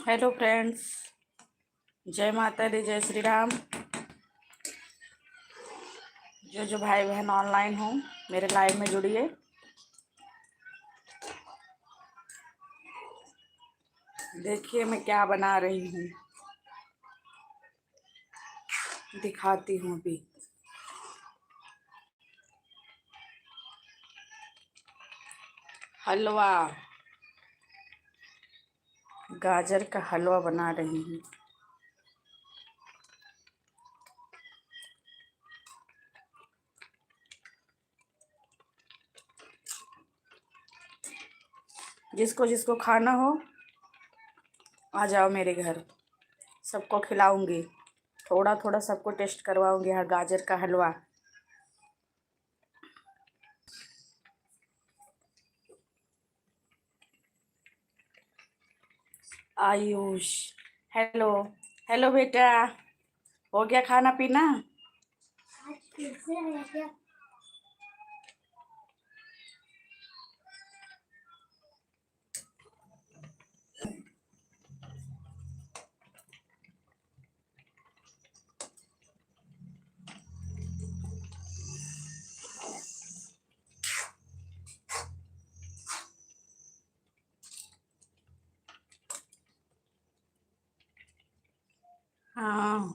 Hello friends, जय माता दी, जय श्री राम। जो भाई बहन ऑनलाइन हो मेरे लाइव में जुड़िए। देखिए मैं क्या बना रही हूँ, दिखाती हूँ अभी। हलवा, गाजर का हलवा बना रही हूँ। जिसको जिसको खाना हो आ जाओ मेरे घर, सबको खिलाऊंगी। थोड़ा थोड़ा सबको टेस्ट करवाऊंगी यहाँ गाजर का हलवा। आयुष, हेलो। हेलो बेटा, हो गया खाना पीना? हाँ,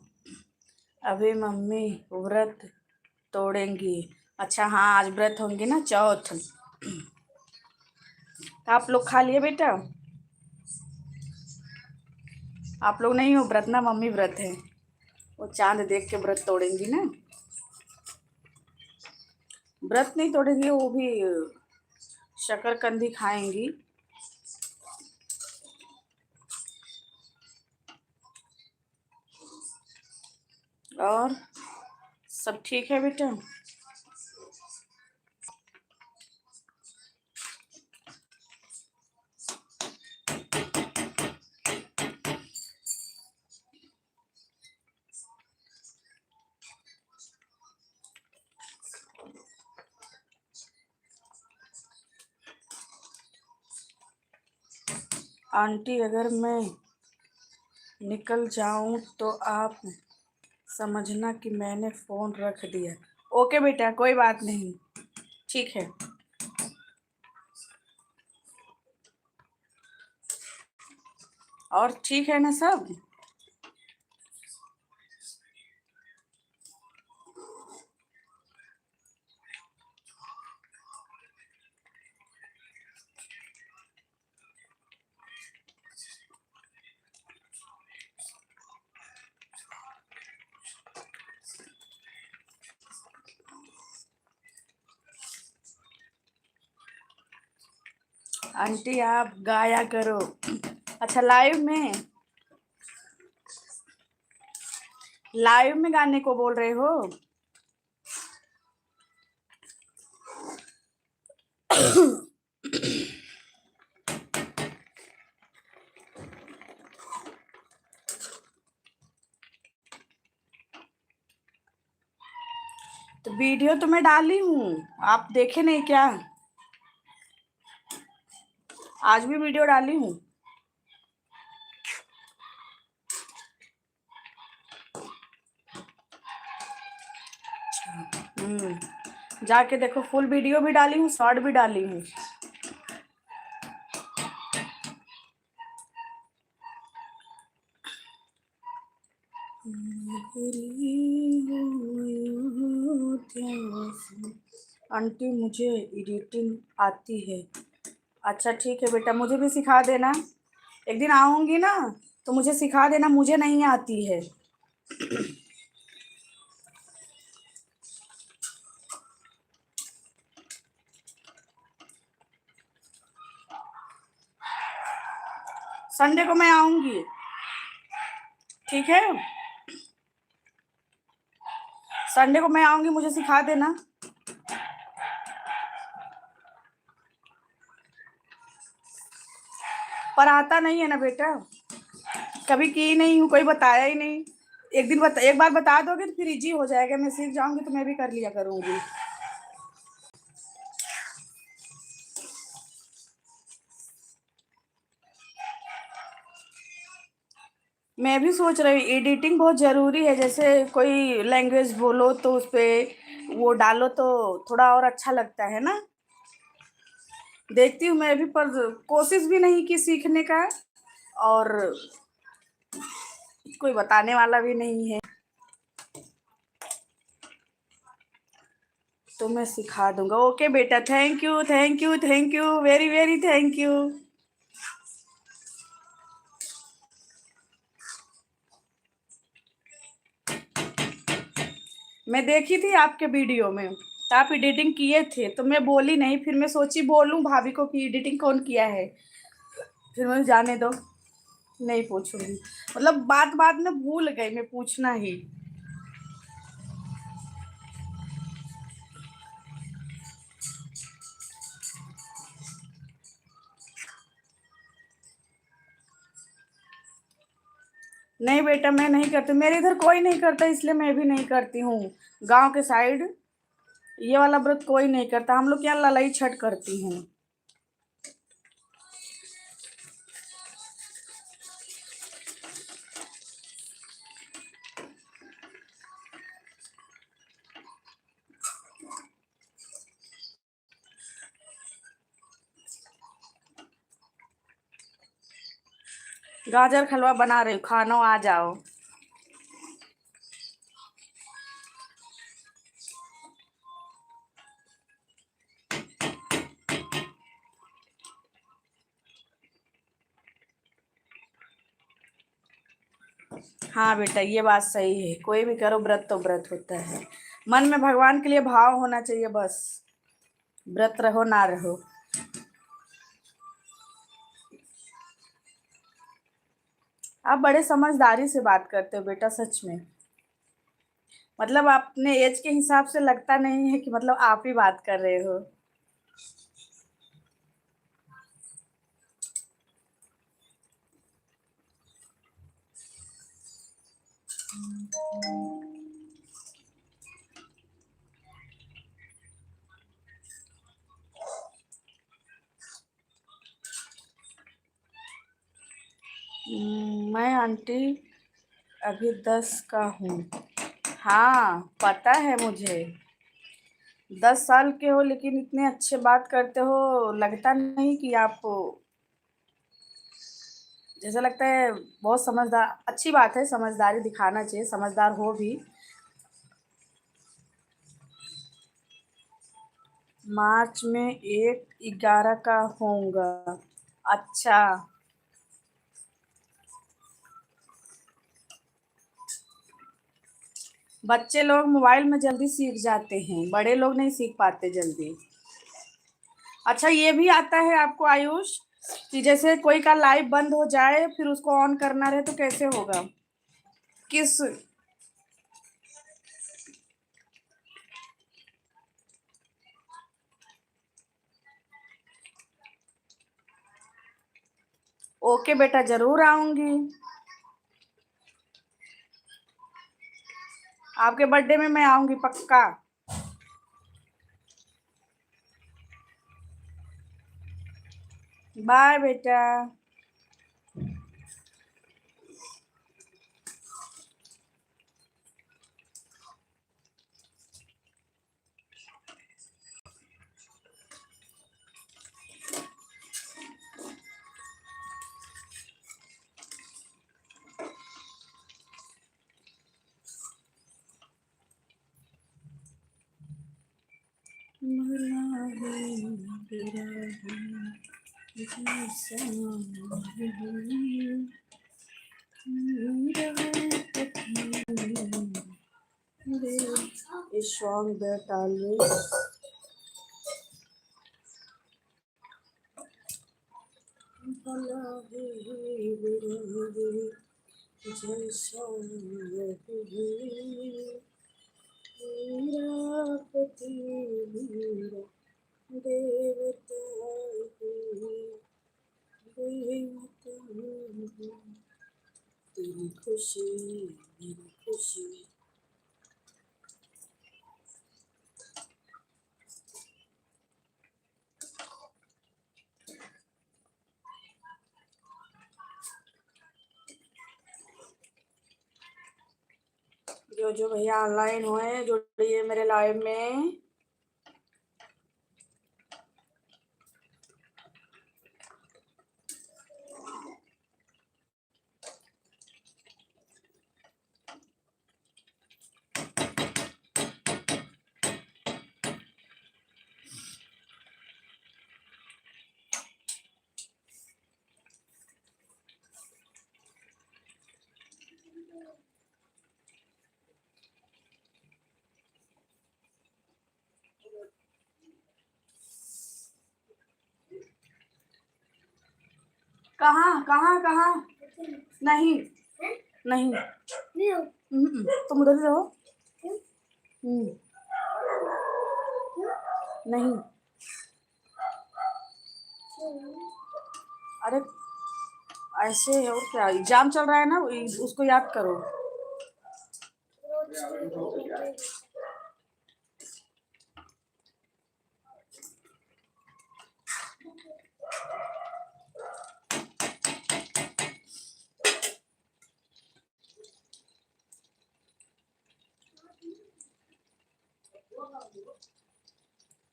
अभी मम्मी व्रत तोड़ेंगी। अच्छा हाँ, आज व्रत होंगी ना, चौथ। आप लोग खा लिए बेटा? आप लोग नहीं हो व्रत ना, मम्मी व्रत है। वो चांद देख के व्रत तोड़ेंगी ना। व्रत नहीं तोड़ेंगी, वो भी शकरकंदी खाएंगी। और सब ठीक है बेटा? आंटी, अगर मैं निकल जाऊं तो आप समझना कि मैंने फोन रख दिया। ओके बेटा, कोई बात नहीं, ठीक है। और ठीक है ना सब? आंटी आप गाया करो। अच्छा, लाइव में गाने को बोल रहे हो? तो वीडियो तो मैं डाली हूँ, आप देखे नहीं क्या? आज भी वीडियो डाली हूँ। जाके देखो, फुल वीडियो भी डाली हूँ, शॉर्ट भी डाली हूँ। आंटी मुझे एडिटिंग आती है। अच्छा ठीक है बेटा, मुझे भी सिखा देना। एक दिन आऊंगी ना तो मुझे सिखा देना, मुझे नहीं आती है। संडे को मैं आऊंगी, ठीक है? संडे को मैं आऊंगी, मुझे सिखा देना। पर आता नहीं है ना बेटा, कभी की नहीं हूँ, कोई बताया ही नहीं। एक बार बता दोगे तो फिर इजी हो जाएगा, मैं सीख जाऊंगी तो मैं भी कर लिया करूंगी। मैं भी सोच रही हूँ एडिटिंग बहुत ज़रूरी है, जैसे कोई लैंग्वेज बोलो तो उस पे वो डालो तो थोड़ा और अच्छा लगता है ना। देखती हूँ मैं भी, पर कोशिश भी नहीं की सीखने का, और कोई बताने वाला भी नहीं है, तो मैं सिखा दूंगा। ओके बेटा, thank you thank you thank you, very very thank you. मैं देखी थी आपके वीडियो में, तो आप एडिटिंग किए थे, तो मैं बोली नहीं, फिर मैं सोची बोलूं भाभी को कि एडिटिंग कौन किया है, फिर मैं जाने दो, नहीं पूछूंगी। मतलब बात बात में भूल गई मैं पूछना ही। नहीं बेटा, मैं नहीं करती, मेरे इधर कोई नहीं करता, इसलिए मैं भी नहीं करती हूँ। गांव के साइड ये वाला व्रत कोई नहीं करता, हम लोग यहाँ ललाई छठ करती हैं। गाजर का हलवा बना रही हूँ, खाना आ जाओ। हाँ बेटा, ये बात सही है, कोई भी करो व्रत तो व्रत होता है। मन में भगवान के लिए भाव होना चाहिए बस, व्रत रहो ना रहो। आप बड़े समझदारी से बात करते हो बेटा, सच में। मतलब अपने एज के हिसाब से लगता नहीं है कि मतलब आप ही बात कर रहे हो। मैं आंटी अभी 10 का हूँ। हाँ पता है मुझे, 10 साल के हो, लेकिन इतने अच्छे बात करते हो, लगता नहीं कि आप, जैसा लगता है बहुत समझदार। अच्छी बात है, समझदारी दिखाना चाहिए, समझदार हो भी। मार्च में 1/11 का होऊंगा। अच्छा। बच्चे लोग मोबाइल में जल्दी सीख जाते हैं, बड़े लोग नहीं सीख पाते जल्दी। अच्छा, ये भी आता है आपको आयुष, कि जैसे कोई का लाइव बंद हो जाए फिर उसको ऑन करना रहे तो कैसे होगा? किस? ओके बेटा, जरूर आऊंगी। आपके बर्थडे में मैं आऊंगी पक्का। बाय बेटा। Is strong that always देवता तेरी खुशी मेरी खुशी। जो जो भैया ऑनलाइन हुए जुड़िए मेरे लाइव में। कहाँ कहाँ कहाँ? नहीं नहीं, तुम उधर ही रहो। नहीं, अरे ऐसे है और क्या, एग्जाम चल रहा है ना, उसको याद करो।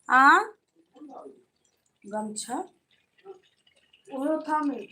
हाँ, गमछा वो था मैं।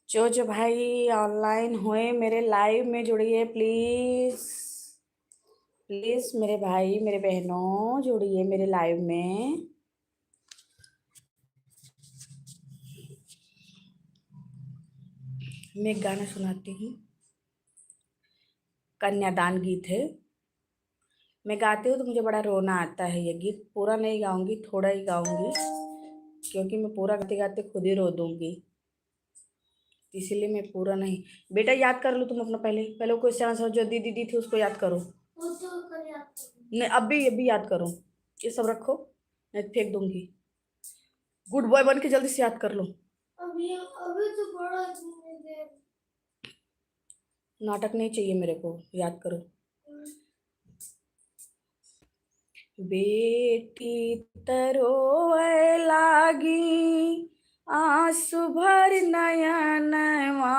जो जो भाई ऑनलाइन हुए मेरे लाइव में जुड़िए प्लीज। प्लीज मेरे भाई मेरे बहनों जुड़िए मेरे लाइव में। मैं एक गाना सुनाती हूँ, कन्यादान गीत है। मैं गाती हूँ तो मुझे बड़ा रोना आता है। ये गीत पूरा नहीं गाऊंगी, थोड़ा ही गाऊंगी, क्योंकि मैं पूरा गाते गाते खुद ही रो दूंगी, इसीलिए मैं पूरा नहीं। बेटा याद कर लो तुम अपना, पहले पहले क्वेश्चन आंसर जो दीदी दी थी उसको याद करो। नहीं, अभी अभी याद करो, ये सब रखो, मैं फेंक दूंगी। गुड बॉय बन के जल्दी से याद कर लो। अभी तो बड़ा नाटक नहीं चाहिए मेरे को, याद करो। बेटी तरोए लागी आंसू भर नयनवा,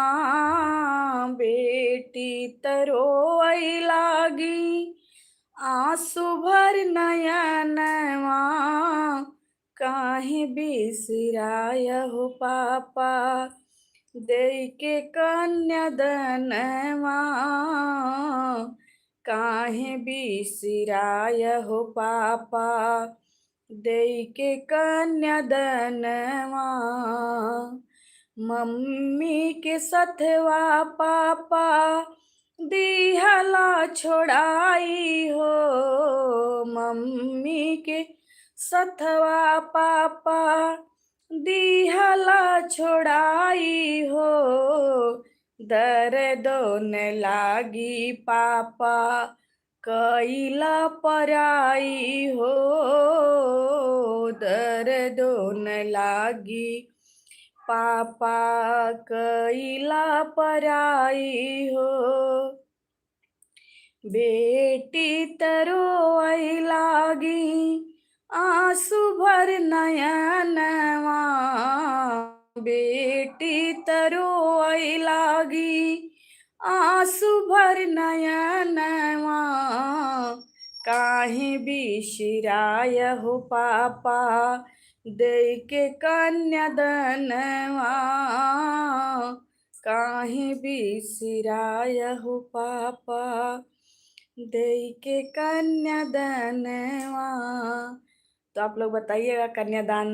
बेटी तरोए लागी आंसू भर नयनवा, काहे बिसराय हो पापा दे के कन्यादानवा, काहे बिसराय हो पापा दे के कन्यादानवा, मम्मी के सथवा पापा दिहला छोड़ाई हो, मम्मी के सथवा पापा दिहला छोड़ाई हो, दर्द न लागी पापा कैला पराई हो, दर्द न लागी पापा कैला पराई हो, बेटी तरोई लागी आंसू भर नयनवा, बेटी तरोई लागी आंसू भर नयनवा, काहे बिसराय हो पापा दे के कन्यादानवा, काहे बिसराय हो पापा देई के कन्यादानवा। तो आप लोग बताइएगा कन्यादान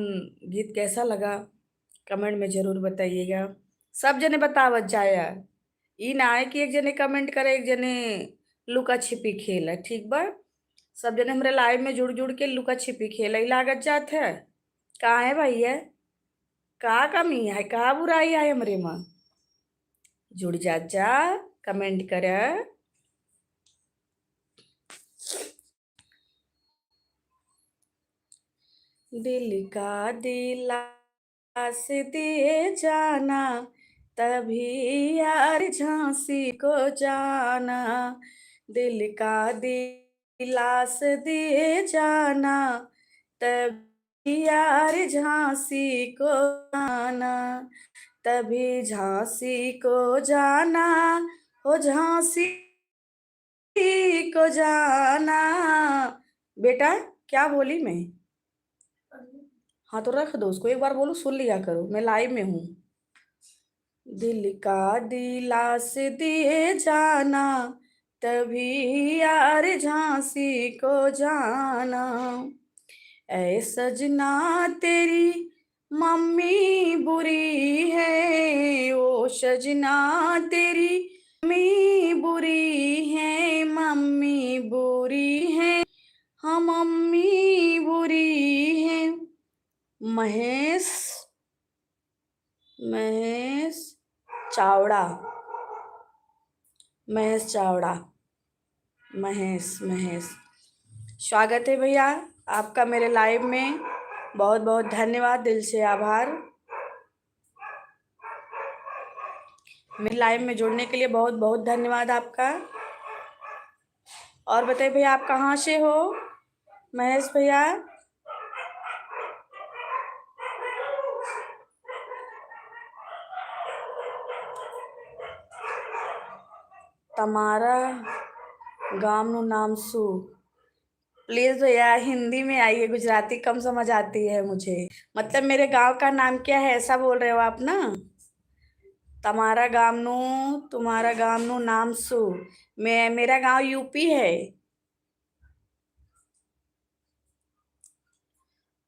गीत कैसा लगा, कमेंट में जरूर बताइएगा। सब जने बतावत जाया, ई ना है कि एक जने कमेंट करे एक जने लुका छिपी खेल है, ठीक बा। सब जने हमरे लाइव में जुड़ जुड़ के लुका छिपी खेल ही लागत जात है। कहाँ है भैया, का कमी है, का बुराई है हमरे में। जुड़ जात जा, कमेंट कर। दिल का दिलास दिए जाना, तभी यार झांसी को जाना। दिल का दिलास दिए जाना, तभी यार झांसी को जाना। तभी झांसी को जाना, हो झांसी को जाना। बेटा क्या बोली मैं? हाँ तो रख दो उसको, एक बार बोलो, सुन लिया करो, मैं लाइव में हूँ। दिल का दिलास दिए जाना, तभी यार झांसी को जाना। ऐ सजना तेरी मम्मी बुरी है, ओ सजना तेरी मम्मी बुरी है, मम्मी बुरी है, हाँ मम्मी बुरी है। महेश महेश चावड़ा, महेश चावड़ा, महेश महेश, स्वागत है भैया आपका मेरे लाइव में। बहुत बहुत धन्यवाद, दिल से आभार। मेरे लाइव में जुड़ने के लिए बहुत बहुत धन्यवाद आपका। और बताइए भैया आप कहाँ से हो महेश भैया? तमारा गाम नु नाम सु। प्लीज भैया हिंदी में आइए, गुजराती कम समझ आती है मुझे। मतलब मेरे गांव का नाम क्या है ऐसा बोल रहे हो आप ना? तमारा गाम नु, तुम्हारा गाम नु नाम सु। मेरा गांव यूपी है,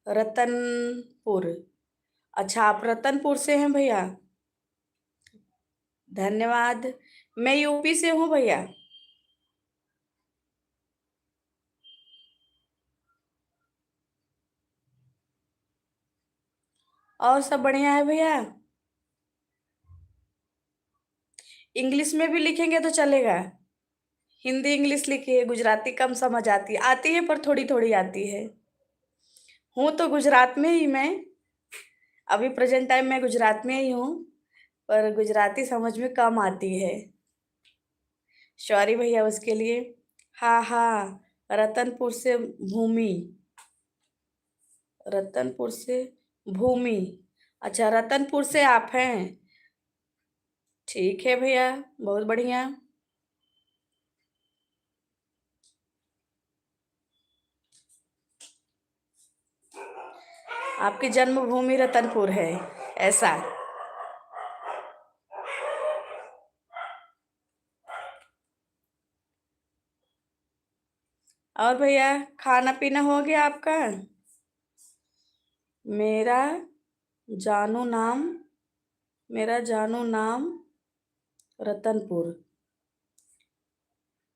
रतनपुर। अच्छा आप रतनपुर से हैं भैया, धन्यवाद। मैं यूपी से हूँ भैया। और सब बढ़िया है भैया। इंग्लिश में भी लिखेंगे तो चलेगा? हिंदी इंग्लिश लिखिए, गुजराती कम समझ आती है पर थोड़ी थोड़ी आती है। हूँ तो गुजरात में ही मैं, अभी प्रेजेंट टाइम में गुजरात में ही हूँ, पर गुजराती समझ में कम आती है। सॉरी भैया उसके लिए। हाँ हाँ, रतनपुर से भूमि, रतनपुर से भूमि। अच्छा रतनपुर से आप हैं, ठीक है भैया, बहुत बढ़िया। आपकी जन्मभूमि रतनपुर है ऐसा? और भैया खाना पीना हो गया आपका? मेरा जानू नाम, मेरा जानू नाम रतनपुर।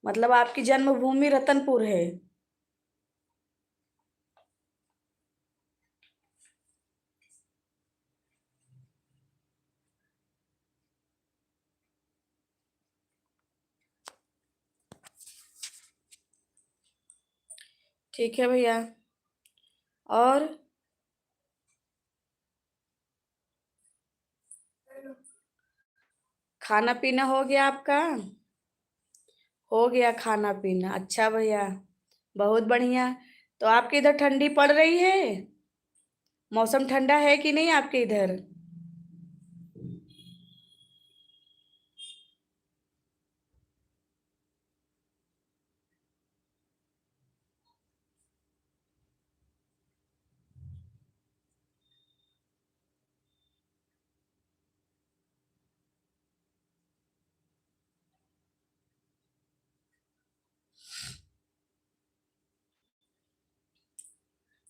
मतलब आपकी जन्मभूमि रतनपुर है? ठीक है भैया। और खाना पीना हो गया आपका? हो गया खाना पीना, अच्छा भैया, बहुत बढ़िया। तो आपके इधर ठंडी पड़ रही है? मौसम ठंडा है कि नहीं आपके इधर?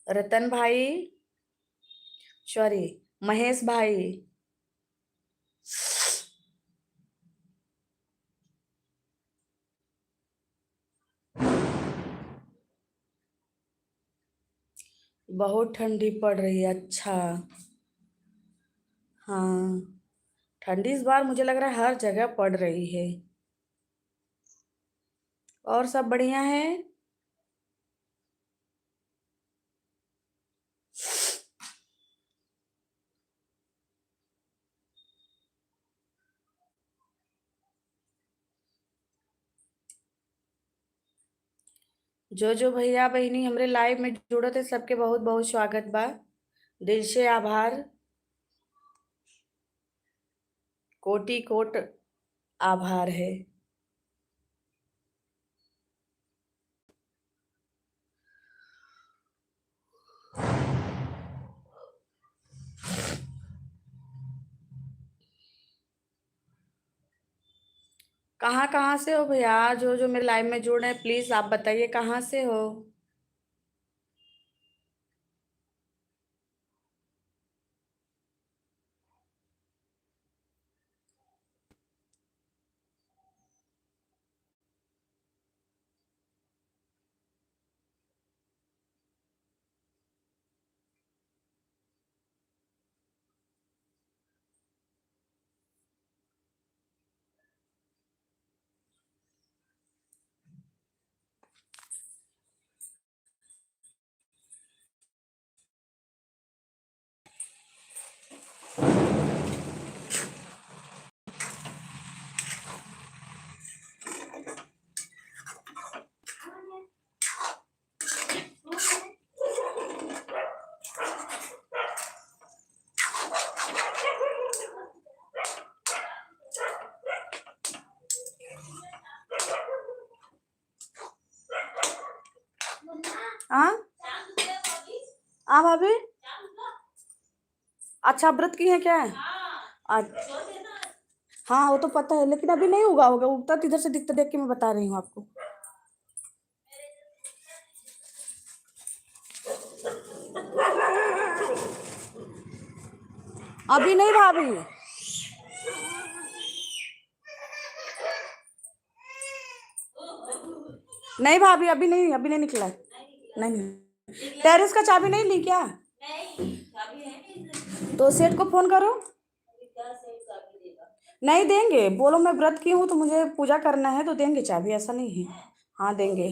रतन भाई, सॉरी, महेश भाई। बहुत ठंडी पड़ रही है, अच्छा। हाँ, ठंडी इस बार मुझे लग रहा है हर जगह पड़ रही है। और सब बढ़िया है। जो भैया बहिनी हमरे लाइव में जुड़े थे सबके बहुत बहुत स्वागत बा। दिल से आभार, कोटि कोट आभार है। कहाँ कहाँ से हो भैया? जो जो मेरे लाइव में जुड़ रहे हैं प्लीज आप बताइए कहाँ से हो। हाँ, हाँ भाभी। अच्छा, व्रत की है क्या? हाँ, वो तो पता है लेकिन अभी नहीं उगा होगा, उगता तो इधर से दिखता, देख के मैं बता रही हूँ आपको। अभी नहीं भाभी, नहीं भाभी, अभी नहीं निकला है। नहीं नहीं, टेरेस का चाबी नहीं ली क्या? तो सेठ को फोन करो। नहीं देंगे, बोलो मैं व्रत की हूँ तो मुझे पूजा करना है तो देंगे चाबी, ऐसा नहीं है। हाँ देंगे।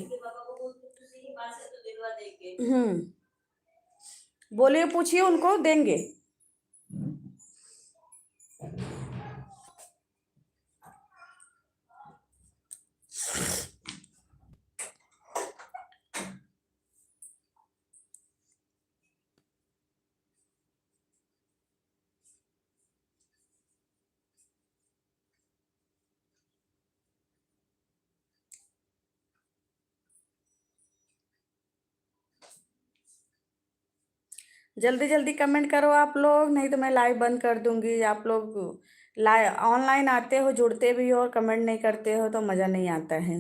बोलिए, पूछिए उनको, देंगे। जल्दी जल्दी कमेंट करो आप लोग, नहीं तो मैं लाइव बंद कर दूंगी। आप लोग लाइव ऑनलाइन आते हो, जुड़ते भी हो और कमेंट नहीं करते हो तो मज़ा नहीं आता है।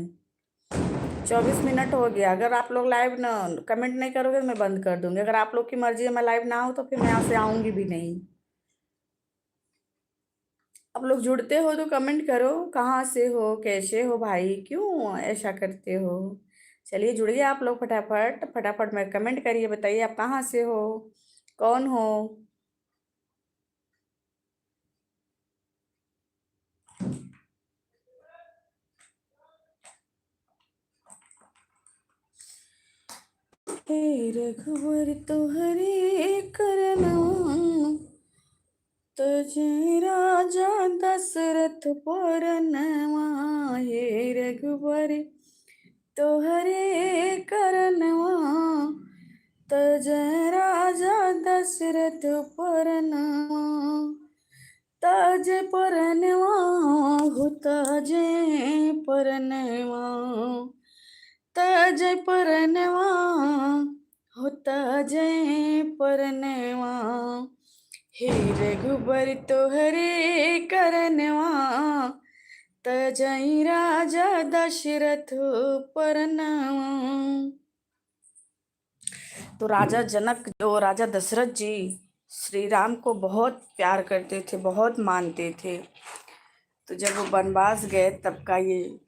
24 मिनट हो गया, अगर आप लोग लाइव न कमेंट नहीं करोगे तो मैं बंद कर दूंगी। अगर आप लोग की मर्जी है मैं लाइव ना हूँ तो फिर मैं यहाँ से आऊँगी भी नहीं। आप लोग जुड़ते हो तो कमेंट करो, कहाँ से हो, कैसे हो भाई, क्यों ऐसा करते हो। चलिए जुड़िए आप लोग, फटाफट फटाफट में कमेंट करिए, बताइए आप कहाँ से हो, कौन हो। हे रघुवर तुहरे करना, तुझे राजा दशरथ परनवा। हे रघुवर तुहरे करनवा, तुझे राजा दशरथ परनवा। तज परनवा हो, तजे परनवा, तज परनवा हो, तजे परनवा। हे रघुबर तोहरे करनवा, तजई राजा दशरथ परनवा। तो राजा जनक जो राजा दशरथ जी श्री राम को बहुत प्यार करते थे, बहुत मानते थे। तो जब वो वनवास गए तब का ये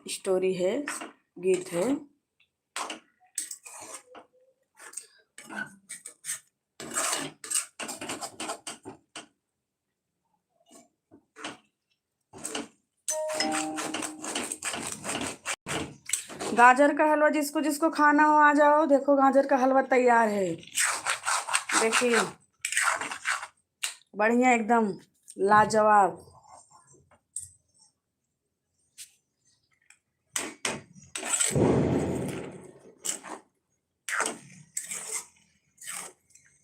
स्टोरी है, गीत है। गाजर का हलवा जिसको जिसको खाना हो आ जाओ। देखो गाजर का हलवा तैयार है, देखिए बढ़िया एकदम लाजवाब।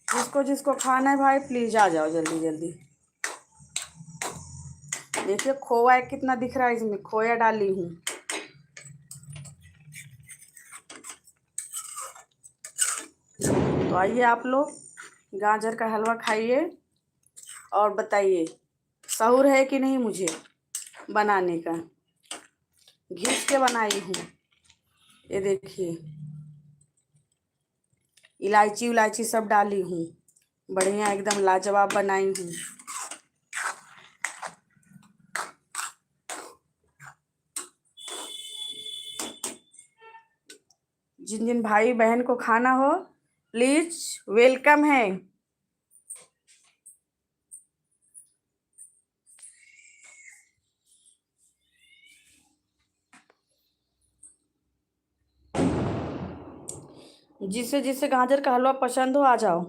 जिसको जिसको खाना है भाई प्लीज आ जाओ जल्दी जल्दी। देखिए खोया कितना दिख रहा है, इसमें खोया डाली हूँ। तो आइए आप लोग गाजर का हलवा खाइए और बताइए सहूर है कि नहीं मुझे बनाने का। घिस के बनाई हूँ, ये देखिए इलायची उलायची सब डाली हूँ, बढ़िया एकदम लाजवाब बनाई हूँ। जिन जिन भाई बहन को खाना हो प्लीज वेलकम है। जिसे जिसे गाजर का हलवा पसंद हो आ जाओ,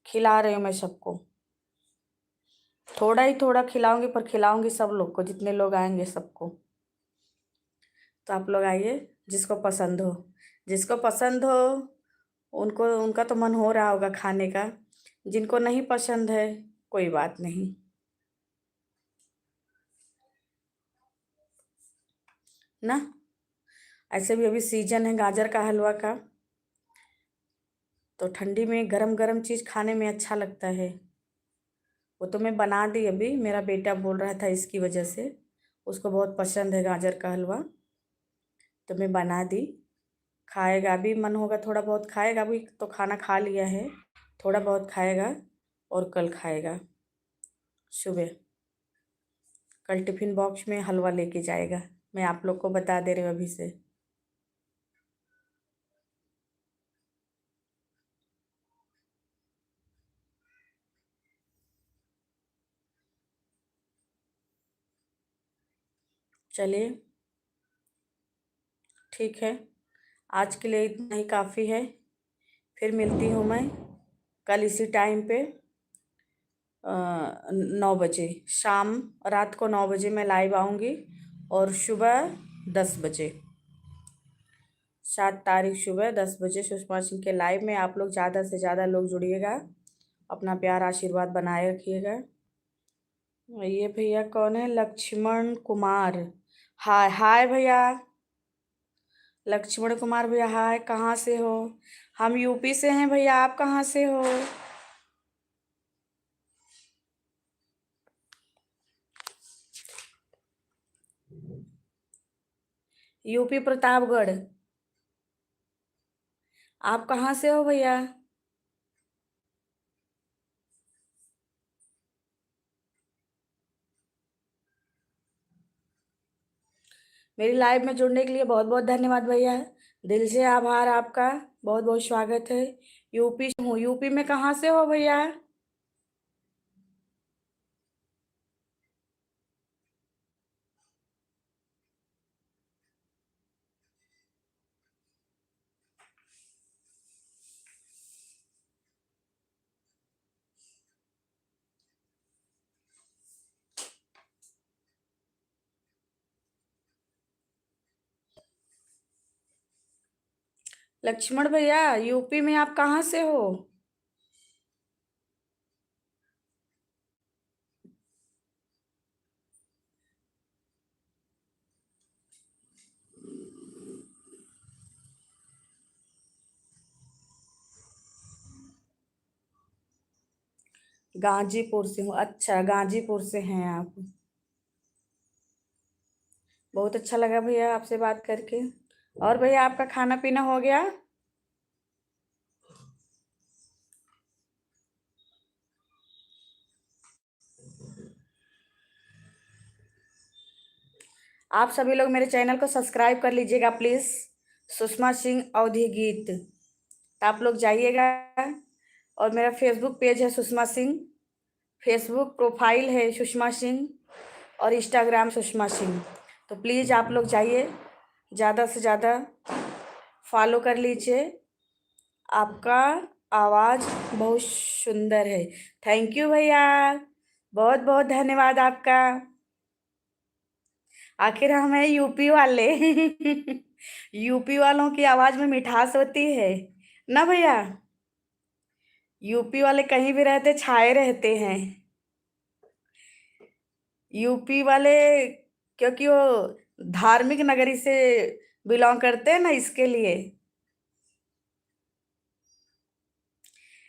खिला रही हूँ मैं सबको। थोड़ा ही थोड़ा खिलाऊंगी पर खिलाऊंगी सब लोग को, जितने लोग आएंगे सबको। तो आप लोग आइए, जिसको पसंद हो, जिसको पसंद हो उनको, उनका तो मन हो रहा होगा खाने का। जिनको नहीं पसंद है कोई बात नहीं ना। ऐसे भी अभी सीजन है गाजर का हलवा का, तो ठंडी में गरम गरम चीज़ खाने में अच्छा लगता है। वो तो मैं बना दी अभी, मेरा बेटा बोल रहा था इसकी वजह से, उसको बहुत पसंद है गाजर का हलवा, तो मैं बना दी। खाएगा भी, मन होगा थोड़ा बहुत खाएगा, अभी तो खाना खा लिया है, थोड़ा बहुत खाएगा और कल खाएगा सुबह। कल टिफ़िन बॉक्स में हलवा लेके जाएगा, मैं आप लोग को बता दे रही हूँ अभी से। चलिए ठीक है, आज के लिए इतना ही काफ़ी है। फिर मिलती हूँ मैं कल इसी टाइम पे 9 बजे शाम, रात को 9 बजे मैं लाइव आऊँगी और सुबह 10 बजे, 7 तारीख सुबह 10 बजे सुषमा सिंह के लाइव में आप लोग ज़्यादा से ज़्यादा लोग जुड़िएगा, अपना प्यार आशीर्वाद बनाए रखिएगा। ये भैया कौन है? लक्ष्मण कुमार। हाय हाय भैया, लक्ष्मण कुमार भैया हाय, कहाँ से हो? हम यूपी से हैं भैया, आप कहाँ से हो? यूपी प्रतापगढ़। आप कहाँ से हो भैया? मेरी लाइव में जुड़ने के लिए बहुत बहुत धन्यवाद भैया, दिल से आभार आपका, बहुत बहुत स्वागत है। यूपी से हूँ, यूपी में कहाँ से हो भैया? लक्ष्मण भैया यूपी में आप कहाँ से हो? गाजीपुर से हूँ, अच्छा गाजीपुर से हैं आप। बहुत अच्छा लगा भैया आपसे बात करके। और भैया आपका खाना पीना हो गया? आप सभी लोग मेरे चैनल को सब्सक्राइब कर लीजिएगा प्लीज, सुषमा सिंह अवधी गीत। तो आप लोग जाइएगा, और मेरा फेसबुक पेज है सुषमा सिंह, फेसबुक प्रोफाइल है सुषमा सिंह, और इंस्टाग्राम सुषमा सिंह। तो प्लीज़ आप लोग जाइए, ज़्यादा से ज़्यादा फॉलो कर लीजिए। आपका आवाज़ बहुत सुंदर है। थैंक यू भैया, बहुत बहुत धन्यवाद आपका। आखिर हम हैं यूपी वाले यूपी वालों की आवाज़ में मिठास होती है ना भैया। यूपी वाले कहीं भी रहते छाए रहते हैं। यूपी वाले क्योंकि वो धार्मिक नगरी से बिलोंग करते हैं ना, इसके लिए।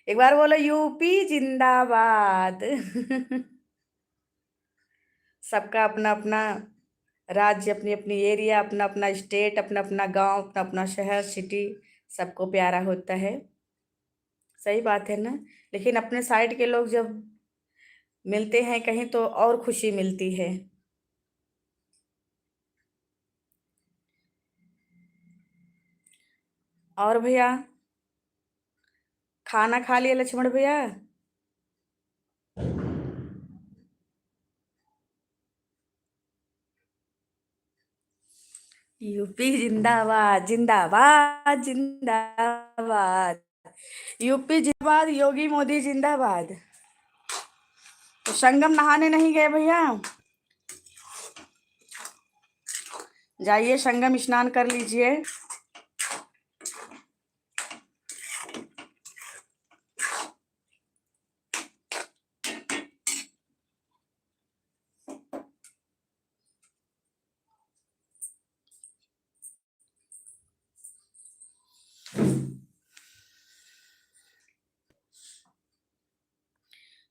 एक बार बोलो यूपी जिंदाबाद सबका अपना अपना राज्य, अपनी अपनी एरिया, अपना अपना स्टेट, अपना अपना गांव, अपना अपना शहर सिटी, सबको प्यारा होता है। सही बात है ना। लेकिन अपने साइड के लोग जब मिलते हैं कहीं तो और खुशी मिलती है। और भैया खाना खा लिया लक्ष्मण भैया? यूपी जिंदाबाद जिंदाबाद जिंदाबाद। यूपी जिंदाबाद, योगी मोदी जिंदाबाद। तो संगम नहाने नहीं गए भैया? जाइए संगम स्नान कर लीजिए।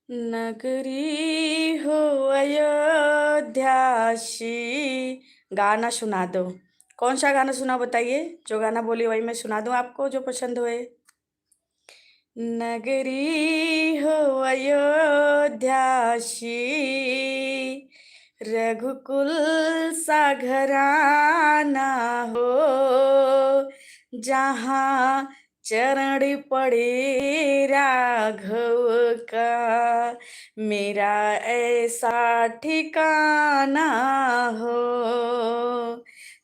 नगरी हो अयोध्यासी। गाना सुना दो। कौन सा गाना सुना बताइए, जो गाना बोली वही मैं सुना दूं आपको, जो पसंद होए। नगरी हो अयोध्यासी, रघुकुल सा घराना हो, जहाँ चरण पड़े राघव का, मेरा ऐसा ठिकाना हो,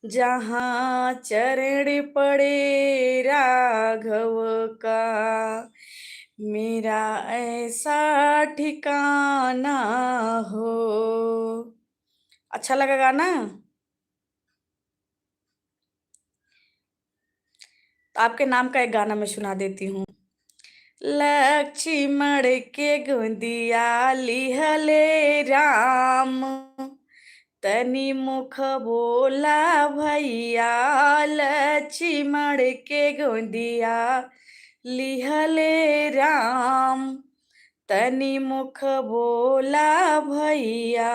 जहाँ चरण पड़े राघव का, मेरा ऐसा ठिकाना हो। अच्छा लगा गाना? तो आपके नाम का एक गाना मैं सुना देती हूँ। लक्ष्मण के गोदिया लिहले राम, तनि मुख बोला भैया, लक्ष्मण के गोदिया लिहले राम, तनि मुख बोला भैया,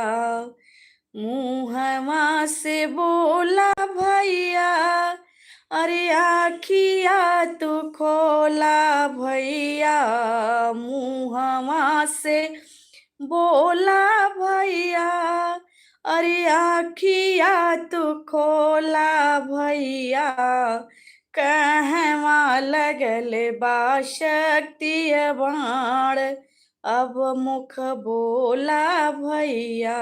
मुहवा से बोला भैया, अरे आखिया तू खोला भैया, मुहवा से बोला भैया, अरे आखिया तू खोला भैया, कहवा लगल बा शक्ति बाण, अब मुख बोला भैया,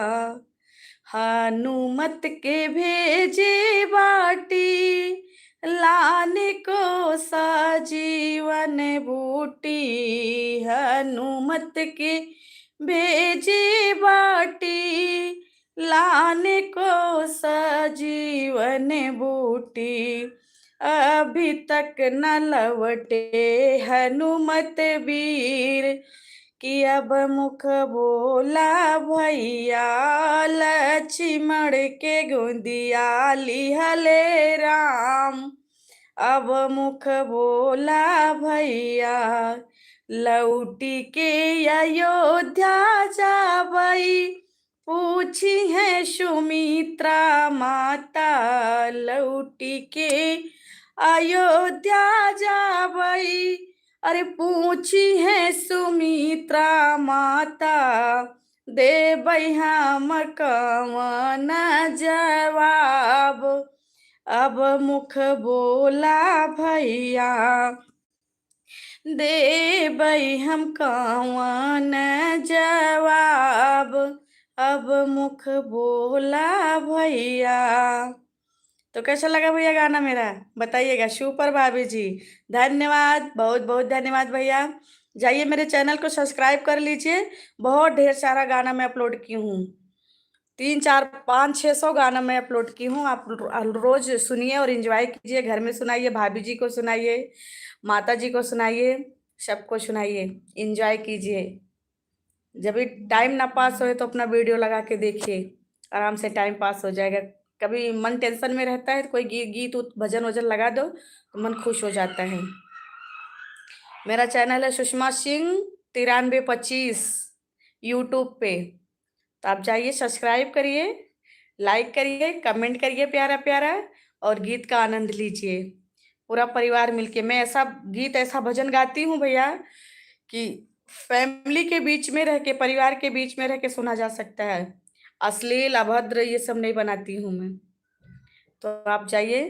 हनुमत के भेजे बाटी, लाने को सजीवन बूटी, हनुमत के भेजे बाटी, लाने को सजीवन बूटी, अभी तक न लौटे हनुमत वीर, कि अब मुख बोला भैया, लक्ष्मण के गोदिया लिहले राम, अब मुख बोला भैया, लौटी के अयोध्या जाबई, पूछी है सुमित्रा माता, लौटी के अयोध्या जाबई, अरे पूछी है सुमित्रा माता, देबै हम कवन जवाब, अब मुख बोला भैया, देबै हम कवन जवाब, अब मुख बोला भैया। तो कैसा लगा भैया गाना मेरा, बताइएगा। सुपर भाभी जी, धन्यवाद, बहुत बहुत धन्यवाद भैया। जाइए मेरे चैनल को सब्सक्राइब कर लीजिए, बहुत ढेर सारा गाना मैं अपलोड की हूँ, 3 4 5 600 गाना मैं अपलोड की हूँ। आप रोज सुनिए और एंजॉय कीजिए, घर में सुनाइए, भाभी जी को सुनाइए, माता जी को सुनाइए, सबको सुनाइए, एंजॉय कीजिए। जब भी टाइम ना पास होए तो अपना वीडियो लगा के देखिए, आराम से टाइम पास हो जाएगा। कभी मन टेंशन में रहता है तो कोई गीत उत भजन वजन लगा दो तो मन खुश हो जाता है। मेरा चैनल है सुषमा सिंह 9325 यूट्यूब पे, तो आप जाइए सब्सक्राइब करिए, लाइक करिए, कमेंट करिए प्यारा प्यारा, और गीत का आनंद लीजिए पूरा परिवार मिलके। मैं ऐसा गीत ऐसा भजन गाती हूँ भैया कि फैमिली के बीच में रह के, परिवार के बीच में रह के सुना जा सकता है। अश्लील अभद्र ये सब नहीं बनाती हूँ मैं। तो आप जाइए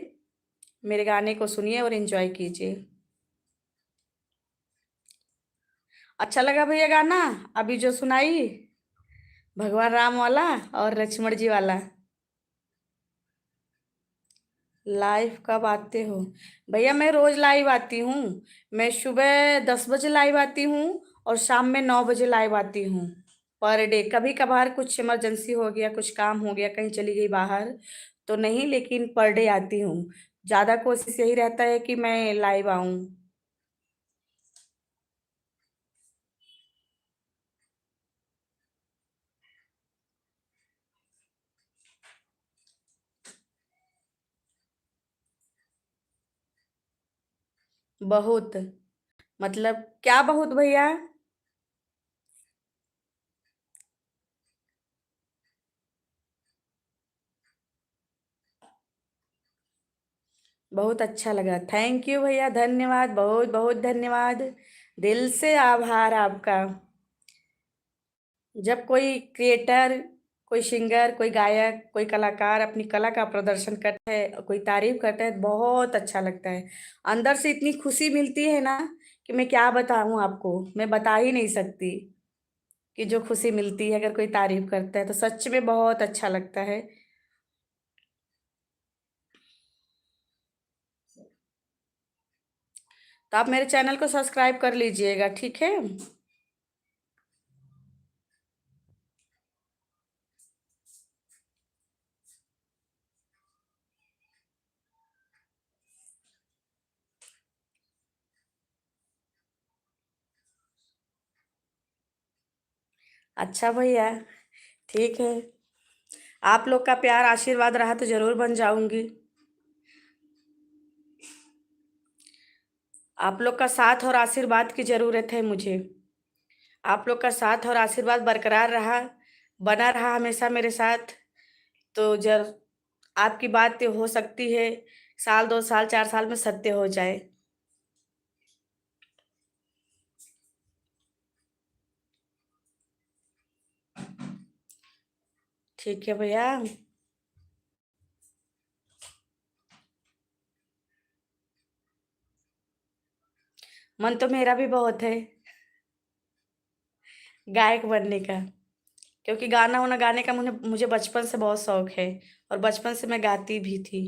मेरे गाने को सुनिए और एंजॉय कीजिए। अच्छा लगा भैया गाना अभी जो सुनाई, भगवान राम वाला और लक्ष्मण जी वाला। लाइव कब आते हो भैया? मैं रोज लाइव आती हूँ। मैं सुबह 10 बजे लाइव आती हूँ और शाम में 9 बजे लाइव आती हूँ, पर डे। कभी कभार कुछ इमरजेंसी हो गया, कुछ काम हो गया, कहीं चली गई बाहर तो नहीं, लेकिन पर डे आती हूँ। ज़्यादा कोशिश यही रहता है कि मैं लाइव आऊँ। बहुत, मतलब क्या बहुत भैया? बहुत अच्छा लगा, थैंक यू भैया, धन्यवाद, बहुत बहुत धन्यवाद, दिल से आभार आपका। जब कोई क्रिएटर, कोई सिंगर, कोई गायक, कोई कलाकार अपनी कला का प्रदर्शन करता है, कोई तारीफ करता है, तो बहुत अच्छा लगता है। अंदर से इतनी खुशी मिलती है ना कि मैं क्या बताऊं आपको, मैं बता ही नहीं सकती कि जो खुशी मिलती है अगर कोई तारीफ करता है तो सच में बहुत अच्छा लगता है। तो आप मेरे चैनल को सब्सक्राइब कर लीजिएगा, ठीक है? अच्छा भैया, ठीक है। आप लोग का प्यार आशीर्वाद रहा तो जरूर बन जाऊंगी। आप लोग का साथ और आशीर्वाद की जरूरत है मुझे। आप लोग का साथ और आशीर्वाद बरकरार रहा, बना रहा हमेशा मेरे साथ, तो जर आपकी बात हो सकती है 1 2 साल 4 साल में सत्य हो जाए। ठीक है भैया। मन तो मेरा भी बहुत है गायक बनने का, क्योंकि गाना वाना गाने का मुझे मुझे बचपन से बहुत शौक है, और बचपन से मैं गाती भी थी।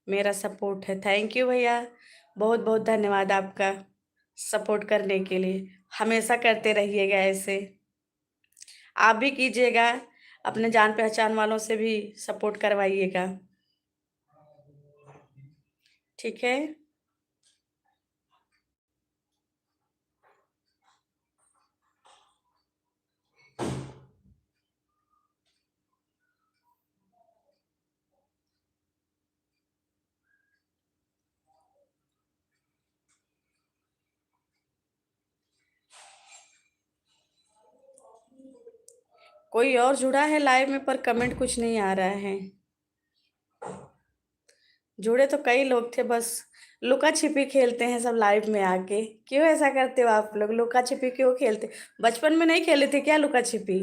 मेरा सपोर्ट है, थैंक यू भैया, बहुत बहुत धन्यवाद आपका सपोर्ट करने के लिए। हमेशा करते रहिएगा ऐसे, आप भी कीजिएगा, अपने जान पहचान वालों से भी सपोर्ट करवाइएगा, ठीक है? कोई और जुड़ा है लाइव में, पर कमेंट कुछ नहीं आ रहा है। जुड़े तो कई लोग थे, बस लुका छिपी खेलते हैं सब लाइव में आके। क्यों ऐसा करते हो आप लोग, लुका छिपी क्यों खेलते? बचपन में नहीं खेले थे क्या लुका छिपी?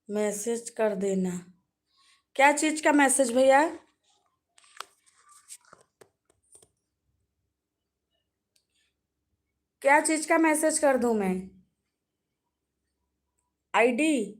मैसेज कर देना। क्या चीज का मैसेज भैया? क्या चीज का मैसेज कर दूं मैं? आईडी?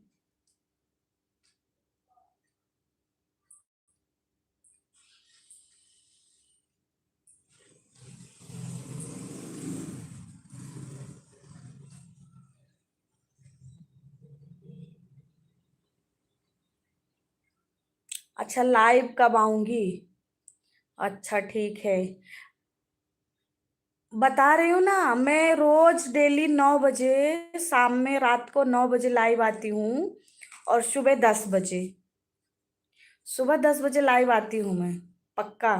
अच्छा, लाइव कब आऊंगी? अच्छा ठीक है। बता रही हूँ ना, मैं रोज डेली 9 बजे, शाम में रात को 9 बजे लाइव आती हूँ, और सुबह 10 बजे, सुबह 10 बजे लाइव आती हूँ मैं, पक्का।